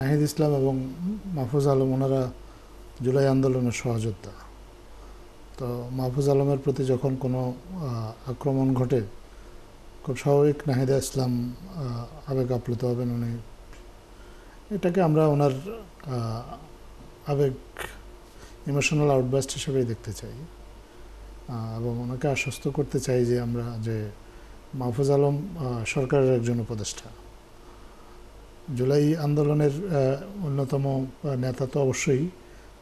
নাহিদ ইসলাম এবং মাহফুজ আলম ওনারা জুলাই আন্দোলনের সহযোদ্ধা। তো মাহফুজ আলমের প্রতি যখন কোনো আক্রমণ ঘটে, খুব স্বাভাবিক নাহিদ ইসলাম আবেগ আপ্লুত হবেন। উনি এটাকে আমরা ওনার আবেগ ইমোশনাল আউটবাস্ট হিসেবেই দেখতে চাই এবং ওনাকে আশ্বস্ত করতে চাই যে আমরা যে মাহফুজ আলম সরকারের একজন উপদেষ্টা, জুলাই আন্দোলনের অন্যতম নেতা তো অবশ্যই,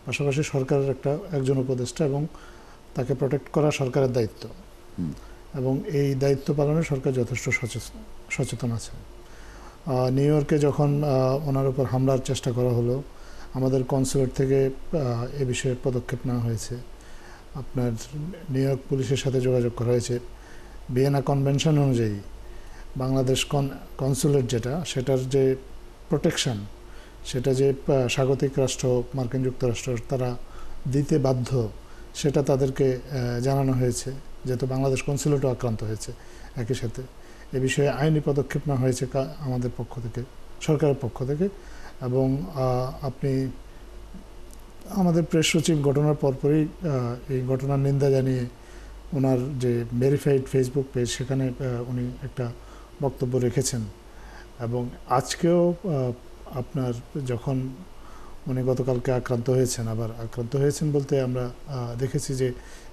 পাশাপাশি সরকারের একজন উপদেষ্টা এবং তাকে প্রোটেক্ট করা সরকারের দায়িত্ব এবং এই দায়িত্ব পালনে সরকার যথেষ্ট সচেতন আছে। নিউ ইয়র্কে যখন ওনার উপর হামলার চেষ্টা করা হলো, আমাদের কনসুলেট থেকে এ বিষয়ে পদক্ষেপ নেওয়া হয়েছে। আপনার নিউ ইয়র্ক পুলিশের সাথে যোগাযোগ করা হয়েছে। ভিয়েনা কনভেনশন অনুযায়ী বাংলাদেশ কনসুলেট সেটার যে প্রোটেকশন, সেটা যে স্বাগতিক রাষ্ট্র মার্কিন যুক্তরাষ্ট্র তারা দিতে বাধ্য, সেটা তাদেরকে জানানো হয়েছে, যেহেতু বাংলাদেশ কনসুলেটও আক্রান্ত হয়েছে একই সাথে। এ বিষয়ে আইনি পদক্ষেপ নেওয়া হয়েছে আমাদের পক্ষ থেকে, সরকারের পক্ষ থেকে। এবং আপনি আমাদের প্রেস সচিব ঘটনার পরপরই এই ঘটনার নিন্দা জানিয়ে ওনার যে ভেরিফাইড ফেসবুক পেজ, সেখানে উনি একটা বক্তব্য রেখেছেন। এবং আজকেও আপনার যখন উনি গতকালকে আক্রান্ত হয়েছেন, আবার আক্রান্ত হয়েছেন বলতে আমরা দেখেছি যে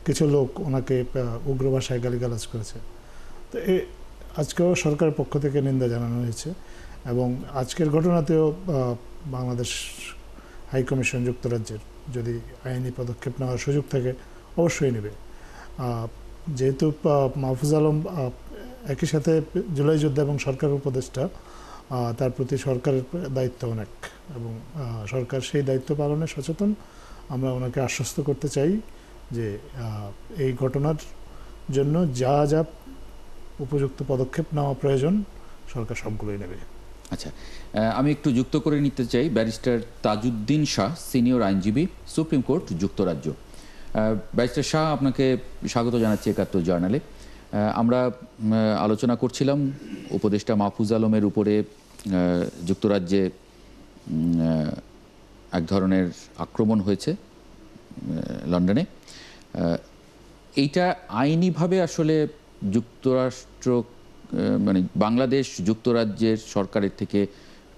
কিছু লোক ওনাকে উগ্র ভাষায় গালিগালাজ করেছে। তো আজকেও সরকারের পক্ষ থেকে নিন্দা জানানো হয়েছে এবং আজকের ঘটনাতেও বাংলাদেশ হাইকমিশন যুক্তরাজ্যের যদি আইনি পদক্ষেপ নেওয়ার সুযোগ থাকে অবশ্যই নেবে। যেহেতু মাহফুজ আলম একই সাথে জুলাই যোদ্ধা এবং সরকারের উপদেষ্টা, তার প্রতি সরকারের দায়িত্ব অনেক এবং সরকার সেই দায়িত্ব পালনে সচেতন। আমরা ওনাকে আশ্বস্ত করতে চাই যে এই ঘটনার জন্য যা যা উপযুক্ত পদক্ষেপ নেওয়া প্রয়োজন সরকার সবগুলোই নেবে। আচ্ছা, আমি একটু যুক্ত করে নিতে চাই ব্যারিস্টার তাজউদ্দিন শাহ, সিনিয়র আইনজীবী, সুপ্রিম কোর্ট, যুক্তরাজ্য। ব্যারিস্টার শাহ, আপনাকে স্বাগত জানাচ্ছি একাত্তর জার্নালে। আমরা আলোচনা করছিলাম উপদেষ্টা মাহফুজ আলমের উপরে যুক্তরাজ্যে এক ধরনের আক্রমণ হয়েছে লন্ডনে। এইটা আইনিভাবে আসলে যুক্তরাষ্ট্র মানে বাংলাদেশ যুক্তরাজ্যের সরকারের থেকে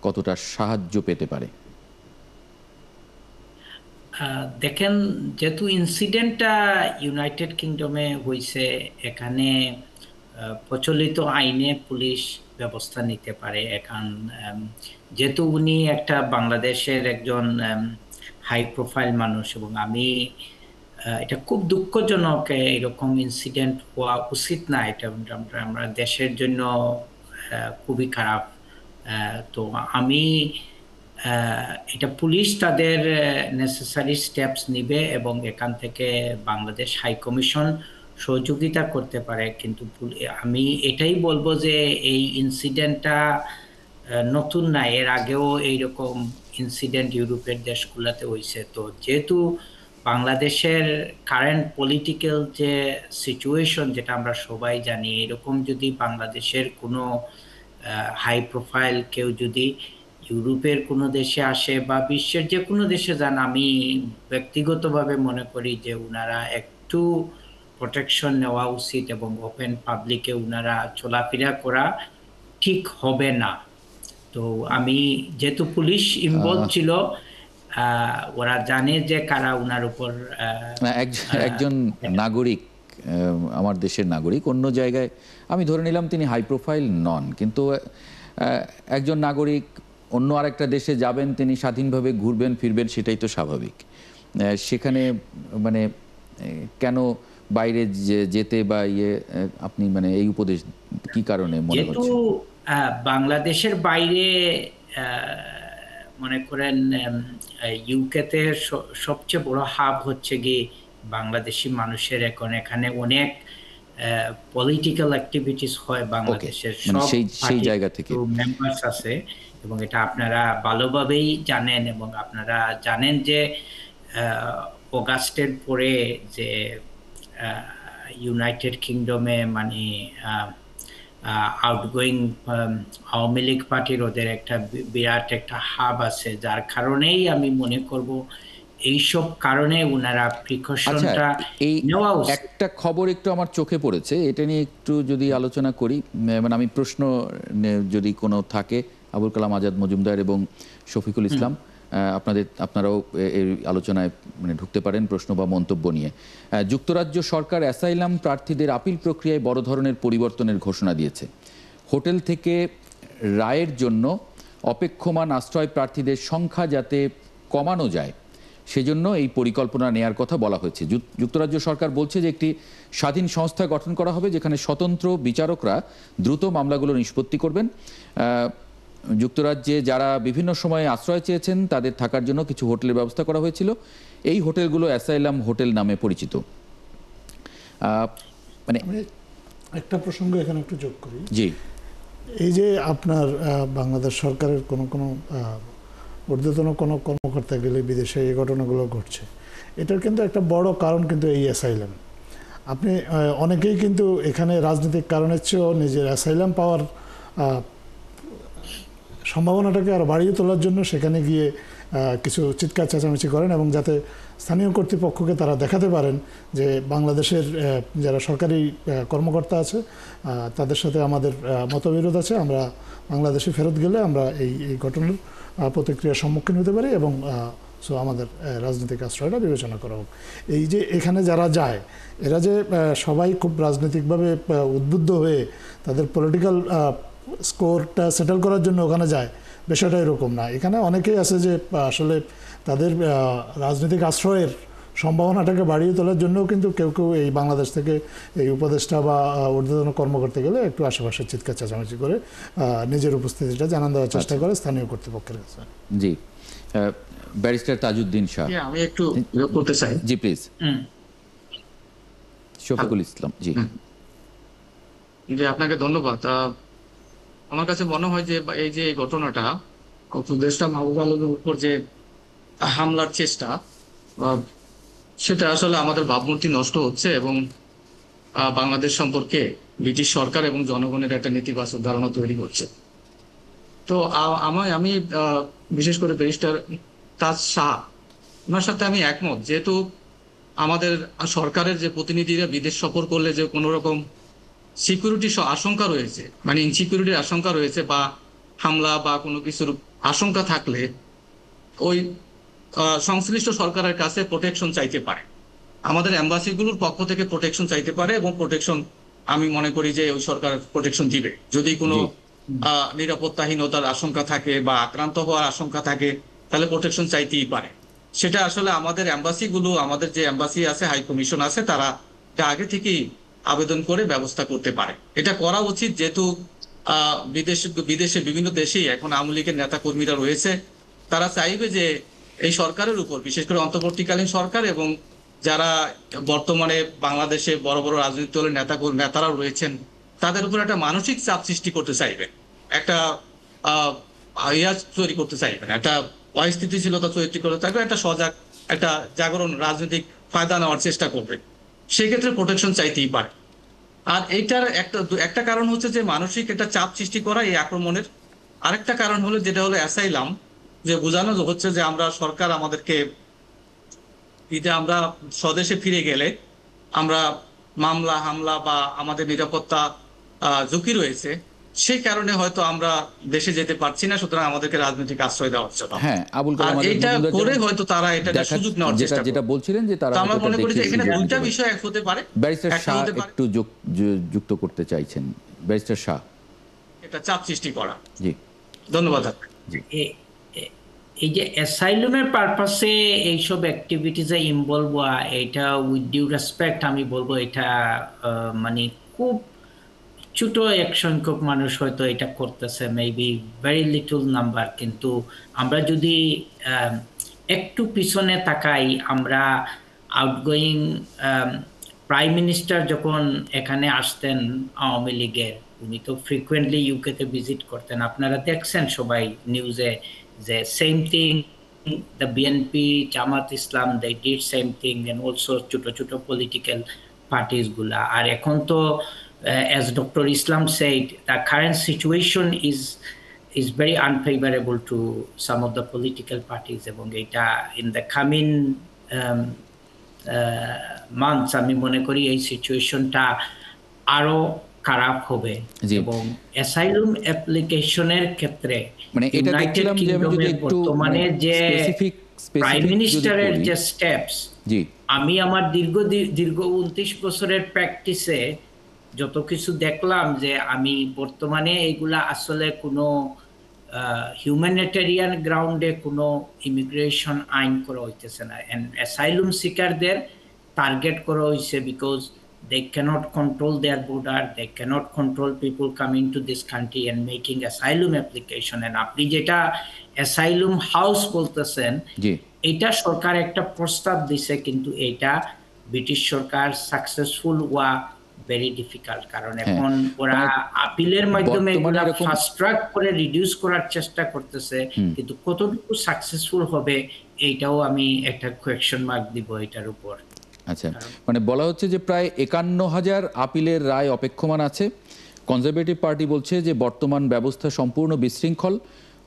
কতটা সাহায্য পেতে পারে? দেখেন, যেহেতু ইনসিডেন্টটা ইউনাইটেড কিংডমে হয়েছে, এখানে প্রচলিত আইনে পুলিশ ব্যবস্থা নিতে পারে। এখন যেহেতু উনি একটা বাংলাদেশের একজন হাই প্রোফাইল মানুষ এবং এটা খুব দুঃখজনক, এরকম ইনসিডেন্ট হওয়া উচিত না। এটা আমরা দেশের জন্য খুবই খারাপ। তো আমি এটা পুলিশ তাদের নেসেসারি স্টেপস নিবে এবং এখান থেকে বাংলাদেশ হাই কমিশন সহযোগিতা করতে পারে। কিন্তু আমি এটাই বলবো যে এই ইনসিডেন্টটা নতুন না, এর আগেও এইরকম ইনসিডেন্ট ইউরোপের দেশগুলোতে হয়েছে। তো যেহেতু বাংলাদেশের কারেন্ট পলিটিক্যাল যে সিচুয়েশন, যেটা আমরা সবাই জানি, এরকম যদি বাংলাদেশের কোনো হাই প্রোফাইল কেউ যদি ইউরোপের কোনো দেশে আসে বা বিশ্বের যে কোনো দেশে যান, আমি ব্যক্তিগতভাবে মনে করি যে উনারা একটু প্রোটেকশন নেওয়া উচিত এবং ওপেন পাবলিকে উনারা চলাফেরা করা ঠিক হবে না। তো আমি, যেহেতু পুলিশ ইনভলভ ছিল, ওরা জানে যে কারা উনার উপর একজন নাগরিক, আমার দেশের নাগরিক, অন্য জায়গায় আমি ধরে নিলাম তিনি হাই প্রোফাইল নন, কিন্তু একজন নাগরিক অন্য আরেকটা দেশে যাবেন, তিনি স্বাধীনভাবে ঘুরবেন ফিরবেন, সেটাই তো স্বাভাবিক। সেখানে মানে কেন বাইরে যেতে বা আপনি মানে এই উপদেশ কি কারণে মনে যেহেতু হচ্ছে? বাংলাদেশের বাইরে মনে করেন ইউকেতে সবচেয়ে বড় হাব হচ্ছে গিয়ে বাংলাদেশি মানুষের। এখন এখানে অনেক পলিটিক্যাল অ্যাক্টিভিটিস হয় বাংলাদেশের, সব সেই জায়গা থেকে মেম্বার্স আছে এবং এটা আপনারা ভালোভাবেই জানেন। এবং আপনারা জানেন যে অগাস্টের পরে যে ইউনাইটেড কিংডমে মানে আউটগোয়িং আওয়ামী লীগ পার্টির ওদের একটা বিরাট একটা হাব আছে, যার কারণেই আমি মনে করব এইসব কারণে ওনারা আচ্ছা, প্রিকশনটা এই নেওয়া উচিত। একটা খবর একটু আমার চোখে পড়েছে, এটা নিয়ে একটু যদি আলোচনা করি, মানে আমি প্রশ্ন যদি কোনো থাকে আবুল কালাম আজাদ মজুমদার এবং শফিকুল ইসলাম, আপনারাও এই আলোচনায় মানে ঢুকতে পারেন প্রশ্ন বা মন্তব্য নিয়ে। যুক্তরাজ্য সরকার অ্যাসাইলাম প্রার্থীদের আপিল প্রক্রিয়ায় বড় ধরনের পরিবর্তনের ঘোষণা দিয়েছে। হোটেল থেকে রায়ের জন্য অপেক্ষমান আশ্রয় প্রার্থীদের সংখ্যা যাতে কমানো যায় সেজন্য এই পরিকল্পনা নেয়ার কথা বলা হয়েছে। যুক্তরাজ্য সরকার বলছে যে একটি স্বাধীন সংস্থা গঠন করা হবে যেখানে স্বতন্ত্র বিচারকরা দ্রুত মামলাগুলো নিষ্পত্তি করবেন। যুক্তরাজ্যে যারা বিভিন্ন সময়ে আশ্রয় চেয়েছেন তাদের থাকার জন্য কিছু হোটেলের ব্যবস্থা করা হয়েছিল। এই হোটেলগুলো অ্যাসাইলাম হোটেল নামে পরিচিত। মানে একটা প্রসঙ্গ এখানে একটু যোগ করি। জি, এই যে আপনার বাংলাদেশ সরকারের কোনো ঊর্ধ্বতন কোনো কর্মকর্তা গেলে বিদেশে এই ঘটনাগুলো ঘটছে, এটার কিন্তু একটা বড় কারণ কিন্তু এই অ্যাসাইলাম। আপনি অনেকেই কিন্তু এখানে রাজনৈতিক কারণের চেয়েও নিজের অ্যাসাইলাম পাওয়ার সম্ভাবনাটাকে আরও বাড়িয়ে তোলার জন্য সেখানে গিয়ে কিছু চিৎকার চেঁচামেচি করেন, এবং যাতে স্থানীয় কর্তৃপক্ষকে তারা দেখাতে পারেন যে বাংলাদেশের যারা সরকারি কর্মকর্তা আছে তাদের সাথে আমাদের মতবিরোধ আছে, আমরা বাংলাদেশে ফেরত গেলে আমরা এই ঘটনার প্রতিক্রিয়ার সম্মুখীন হতে পারি, এবং সো আমাদের রাজনৈতিক আশ্রয়টা বিবেচনা করা হোক। এই যে এখানে যারা যায় এরা যে সবাই খুব রাজনৈতিকভাবে উদ্বুদ্ধ হয়ে তাদের পলিটিক্যাল স্কোরটা সেটেল করার জন্য ওখানে যায়, বিষয়টা এরকম না। এখানে অনেকেই আছে যে আসলে তাদের রাজনৈতিক আশ্রয়ের সম্ভাবনাটাকে বাড়িয়ে তোলার জন্যও কিন্তু কেউ কেউ এই বাংলাদেশ থেকে এই উপদেষ্টা বা ঊর্ধ্বতন কর্মকর্তা গেলে একটু আশেপাশে চিৎকার চেঁচামেচি করে নিজের উপস্থিতিটা জানান দেওয়ার চেষ্টা করে স্থানীয় কর্তৃপক্ষের কাছে। জি, ব্যারিস্টার তাজউদ্দিন শাহ, আমি একটু যোগ করতে চাই। জি প্লিজ। শফিকুল ইসলাম, জি। যে আপনাকে ধন্যবাদ। আমার কাছে মনে হয় যে এই যে এই ঘটনাটা উপদেষ্টা মাহবুব আলমের উপর যে হামলার চেষ্টা, সেটা আসলে আমাদের ভাবমূর্তি নষ্ট হচ্ছে এবং বাংলাদেশ সম্পর্কে ব্রিটিশ সরকার এবং জনগণের একটা নেতিবাচক ধারণা তৈরি করছে। তো আমি বিশেষ করে ব্যারিস্টার তাজ শাহ, ওনার সাথে আমি একমত। যেহেতু আমাদের সরকারের যে প্রতিনিধিরা বিদেশ সফর করলে যে কোনো রকম সিকিউরিটি আশঙ্কা রয়েছে, মানে ইনসিকিউরিটির আশঙ্কা রয়েছে বা হামলা বা কোনো কিছুর আশঙ্কা থাকলে ওই সংশ্লিষ্ট সরকারের কাছে প্রোটেকশন চাইতে পারে, আমাদের এম্বাসিগুলোর পক্ষ থেকে প্রোটেকশন চাইতে পারে, এবং প্রোটেকশন আমি মনে করি যে ওই সরকার প্রোটেকশন দিবে। যদি কোনো নিরাপত্তাহীনতার আশঙ্কা থাকে বা আক্রান্ত হওয়ার আশঙ্কা থাকে তাহলে প্রোটেকশন চাইতেই পারে। সেটা আসলে আমাদের এম্বাসিগুলো, আমাদের যে এম্বাসি আছে, হাই কমিশন আছে, তারা আগে থেকেই আবেদন করে ব্যবস্থা করতে পারে। এটা করা উচিত, যেহেতু বিদেশে বিভিন্ন দেশেই এখন আওয়ামী লীগের নেতা কর্মীরা রয়েছে। তারা চাইবে যে এই সরকারের উপর, বিশেষ করে অন্তর্বর্তীকালীন সরকার এবং যারা বর্তমানে বাংলাদেশে বড় বড় রাজনৈতিক দলের নেতারা রয়েছেন, তাদের উপর একটা মানসিক চাপ সৃষ্টি করতে চাইবেন, একটা তৈরি করতে চাইবেন, একটা অস্থিতিশীলতা তৈরি করতে চাইবেন, একটা সজাগ একটা জাগরণ রাজনৈতিক ফায়দা নেওয়ার চেষ্টা করবে। সেক্ষেত্রে প্রোটেকশন চাইতেই পারে। আর এইটার একটা কারণ হচ্ছে যে মানসিক একটা চাপ সৃষ্টি করা এই আক্রমণের। আরেকটা কারণ হলো যেটা হলো অ্যাসাইলাম, যে বোঝানো হচ্ছে যে আমরা সরকার আমাদেরকে আমরা স্বদেশে ফিরে গেলে আমরা মামলা হামলা বা আমাদের নিরাপত্তা ঝুঁকি রয়েছে, সেই কারণে হয়তো আমরা দেশে যেতে পারছি না, সুতরাং আমাদেরকে রাজনৈতিক আশ্রয় দেওয়া হচ্ছে। হ্যাঁ, আবুল কালাম আজাদ এটা মজুমদার করে হয়তো তারা এটা সুযোগ নেওয়ার চেষ্টা করে। যেটা বলছিলেন যে তারা আমরা মনে করি যে এখানে দুইটা বিষয় এক হতে পারে। ব্যারিস্টার শাহ একটু যুক্ত করতে চাইছেন। ব্যারিস্টার শাহ, এটা চাপ সৃষ্টি করা। জি ধন্যবাদ। এই যে অ্যাসাইলামের পারপাসে এইসব অ্যাক্টিভিটিসে ইনভলভ হওয়া, এটা উইথ ডিউ রেসপেক্ট আমি বলবো এটা মানে খুব ছোট এক সংখ্যক মানুষ হয়তো এটা করতেছে, মেবি ভেরি লিটল নাম্বার। কিন্তু আমরা যদি একটু পিছনে তাকাই, আমরা আউটগোয়িং প্রাইম মিনিস্টার যখন এখানে আসতেন আওয়ামী লীগের, উনি তো ফ্রিকুয়েন্টলি ইউকেতে ভিজিট করতেন, আপনারা দেখছেন সবাই নিউজে যে same thing the BNP, Jamaat Islam, they did same thing, and also ছোট ছোট পলিটিক্যাল পার্টিস গুলা। আর এখন তো as Dr. Islam said, the current situation is very unfavorable to some of the political parties, এবং এটা in the coming months আমি মনে করি এই সিচুয়েশনটা আরো খারাপ হবে। জি। এবং অ্যাসাইলুম অ্যাপ্লিকেশনের ক্ষেত্রে মানে এটা ইউনাইটেড দেখছিলাম যে আমি যদি কিংডমের একটু বর্তমানে যে স্পেসিফিক প্রাইম মিনিস্টারের যে স্টেপস, জি আমি আমার দীর্ঘ 29 বছরের প্র্যাকটিসে যত কিছু দেখলাম, যে আমি বর্তমানে এগুলা আসলে কোনো হিউম্যানিটেরিয়ান গ্রাউন্ডে কোনো ইমিগ্রেশন আইন করা হইতেছে না, এন্ড অ্যাসাইলুম সিকারদের টার্গেট করা হয়েছে because they cannot control their border, they cannot control people coming to this country and making asylum application. And আপনি যেটা asylum house বলতেছেন, জি এটা সরকার একটা প্রস্তাব দিছে, কিন্তু এটা ব্রিটিশ সরকার সাকসেসফুল হওয়া ভেরি ডিফিকাল্ট, কারণ এখন ওরা আপিলের মাধ্যমে এগুলা ফাস্ট ট্র্যাক করে রিডিউস করার চেষ্টা করতেছে, কিন্তু কতটুকু সাকসেসফুল হবে এইটাও আমি একটা কোয়েশ্চন মার্ক দিব এটার উপর। আচ্ছা, মানে বলা হচ্ছে যে প্রায় 51,000 আপিলের রায় অপেক্ষমান আছে। কনজারভেটিভ পার্টি বলছে যে বর্তমান ব্যবস্থা সম্পূর্ণ বিশৃঙ্খল।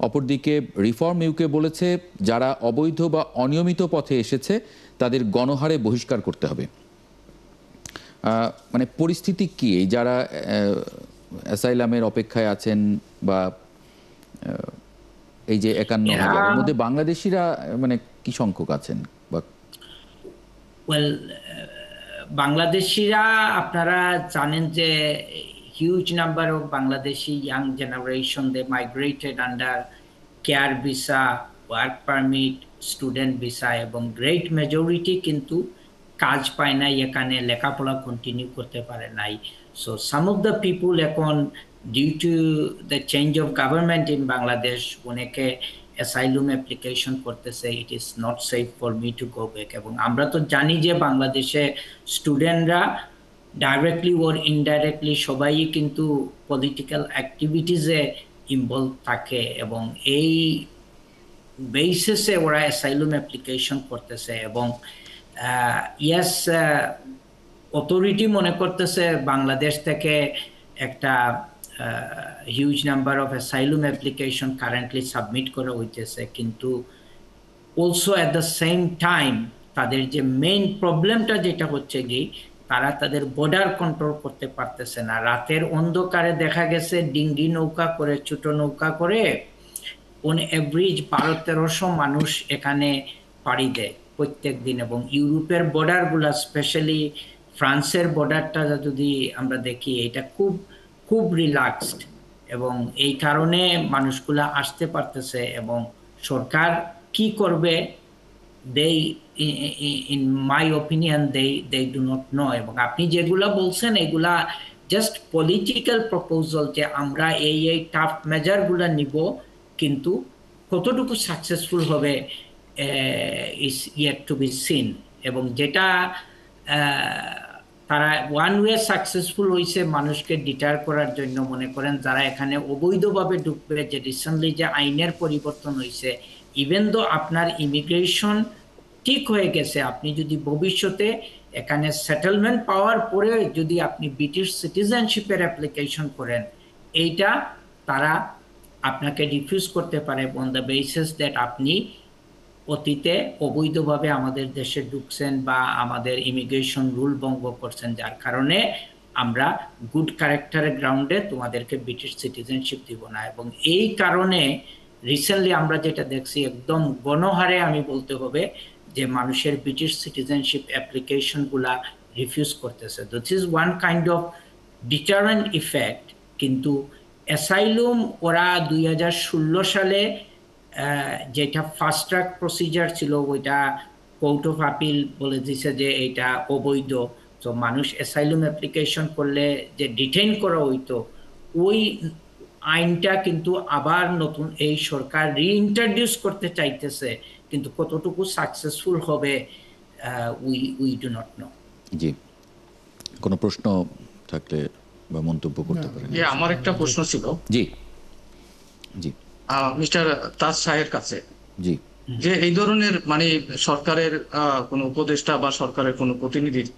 অপরদিকে রিফর্ম ইউকে বলেছে যারা অবৈধ বা অনিয়মিত পথে এসেছে তাদের গণহারে বহিষ্কার করতে হবে। মানে পরিস্থিতি কি, এই যারা অ্যাসাইলামের অপেক্ষায় আছেন বা এই যে 51,000 এর মধ্যে বাংলাদেশিরা মানে কি সংখ্যক আছেন? বা ওয়েল, বাংলাদেশিরা আপনারা জানেন যে huge number of Bangladeshi young generation they migrated under care visa, work permit, student visa, এবং গ্রেট মেজরিটি কিন্তু কাজ পায় নাই, এখানে লেখাপড়া কন্টিনিউ করতে পারে নাই। So some of the people এখন due to the change of government in Bangladesh অনেকে অ্যাসাইলুম অ্যাপ্লিকেশন করতেছে, it is not safe for me to go back. এবং আমরা তো জানি যে বাংলাদেশে স্টুডেন্টরা ডাইরেক্টলি ওর ইনডাইরেক্টলি সবাই কিন্তু পলিটিক্যাল অ্যাক্টিভিটিসে ইনভলভ থাকে, এবং এই বেসিসে ওরা অ্যাসাইলুম অ্যাপ্লিকেশন করতেছে। এবং ইয়েস, অথরিটি মনে করতেছে বাংলাদেশ থেকে একটা huge number of asylum application currently submit করা হইতেছে, কিন্তু also at the same time তাদের যে মেইন প্রবলেমটা যেটা হচ্ছে কি, তারা তাদের বর্ডার কন্ট্রোল করতে পারতেছে না। রাতের অন্ধকারে দেখা গেছে ডিঙ্গি নৌকা করে, ছোট নৌকা করে অন এভারেজ 1200-1300 মানুষ এখানে পাড়ি দেয় প্রত্যেক দিন। এবং ইউরোপের বর্ডারগুলা, স্পেশালি ফ্রান্সের বর্ডারটা যদি আমরা দেখি, এটা খুব খুব রিল্যাক্সড, এবং এই কারণে মানুষগুলা আসতে পারতেছে। এবং সরকার কি করবে, in my opinion they do not know. এবং আপনি যেগুলা বলছেন এগুলা জাস্ট পলিটিক্যাল প্রপোজাল, যে আমরা এই টাফ মেজারগুলা নিব, কিন্তু কতটুকু সাকসেসফুল হবে is yet two be seen. এবং যেটা তারা ওয়ান ওয়ে সাকসেসফুল হয়েছে মানুষকে ডিটার করার জন্য, মনে করেন যারা এখানে অবৈধভাবে ঢুকবে, যে রিসেন্টলি যে আইনের পরিবর্তন হয়েছে, ইভেন দো আপনার ইমিগ্রেশন ঠিক হয়ে গেছে, আপনি যদি ভবিষ্যতে এখানে সেটেলমেন্ট পাওয়ার পরে যদি আপনি ব্রিটিশ সিটিজেনশিপের অ্যাপ্লিকেশন করেন, এইটা তারা আপনাকে রিফিউজ করতে পারে অন দ্য বেসিস দ্যাট আপনি অতীতে অবৈধভাবে আমাদের দেশে ঢুকছেন বা আমাদের ইমিগ্রেশন রুল ভঙ্গ করছেন, যার কারণে আমরা গুড ক্যারেক্টারের গ্রাউন্ডে তোমাদেরকে ব্রিটিশ সিটিজেনশিপ দিব না। এবং এই কারণে রিসেন্টলি আমরা যেটা দেখছি, একদম গণহারে আমি বলতে হবে যে মানুষের ব্রিটিশ সিটিজেনশিপ অ্যাপ্লিকেশনগুলা রিফিউজ করতেছে। This is one kind of deterrent effect. কিন্তু অ্যাসাইলুম ওরা 2016 সালে যেটা ফাস্ট ট্র্যাক প্রসিজার ছিল, ওইটা কোর্ট অফ আপিল বলে দিছে যে এটা অবৈধ। তো মানুষ অ্যাসাইলুম অ্যাপ্লিকেশন করলে যে ডিটেইন করা হইতো, ওই আইনটা কিন্তু আবার নতুন এই সরকার রিইন্ট্রোডিউস করতে চাইতেছে, কিন্তু কতটুকু সাকসেসফুল হবে উই ডু নট নো। জি, কোনো প্রশ্ন থাকলে বা মন্তব্য করতে পারেন। আমার একটা প্রশ্ন ছিল, জি জি মিস্টার তাজ শাহের কাছে, জি যে এই ধরনের মানে সরকারের কোনো উপদেষ্টা বা সরকারের কোনো প্রতিনিধির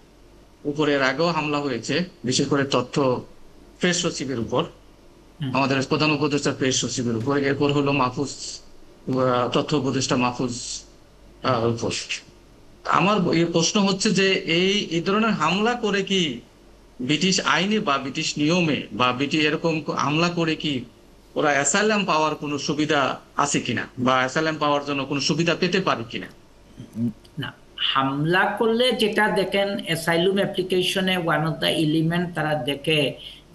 উপরে এর আগেও হামলা হয়েছে, বিশেষ করে তথ্য প্রেস সচিবের উপর, আমাদের প্রধান উপদেষ্টা প্রেস সচিবের উপর, এরপর হলো মাহফুজ তথ্য উপদেষ্টা মাহফুজ উপর। আমার এই প্রশ্ন হচ্ছে যে এই ধরনের হামলা করে কি ব্রিটিশ আইনে বা ব্রিটিশ নিয়মে বা ব্রিটিশ এরকম হামলা করে কি ওরা অ্যাসাইলাম পাওয়ার কোনো সুবিধা আছে কিনা, বা অ্যাসাইলাম পাওয়ার জন্য কোনো সুবিধা পেতে পারে কিনা? না, হামলা করলে যেটা দেখেন অ্যাসাইলুম অ্যাপ্লিকেশনে ওয়ান অফ দ্য এলিমেন্ট তারা দেখে,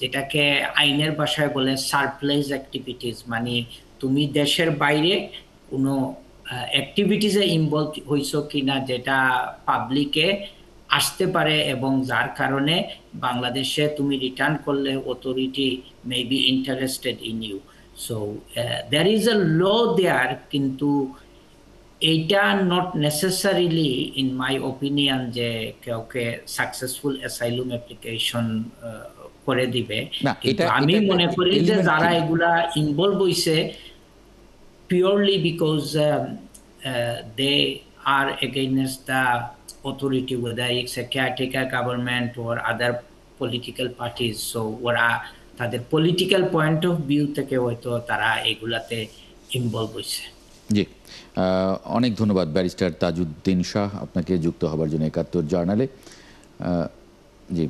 যেটাকে আইনের ভাষায় বলে সারপ্লাইজ অ্যাক্টিভিটিস, মানে তুমি দেশের বাইরে কোনো অ্যাক্টিভিটিসে ইনভলভ হইছো কিনা যেটা পাবলিকে আসতে পারে এবং যার কারণে বাংলাদেশে তুমি রিটার্ন করলে authority may be interested in you. So there is a law there, কিন্তু এইটা not necessarily in my opinion যে কাউকে সাকসেসফুল অ্যাসাইলুম অ্যাপ্লিকেশন করে দিবে। না, কিন্তু এটা আমি একটা মনে করি যে element যারা কি? এগুলা ইনভলভ হইছে purely because they are against the authority, whether it's a caretaker government or other political parties. So ওরা তাদের পলিটিক্যাল পয়েন্ট অফ ভিউ থেকে হয়তো তারা এগুলাতে ইনভলভ হইছে। জি, অনেক ধন্যবাদ ব্যারিস্টার তাজউদ্দিন শাহ আপনাকে যুক্ত হবার জন্য ৭১ জার্নালে। জি,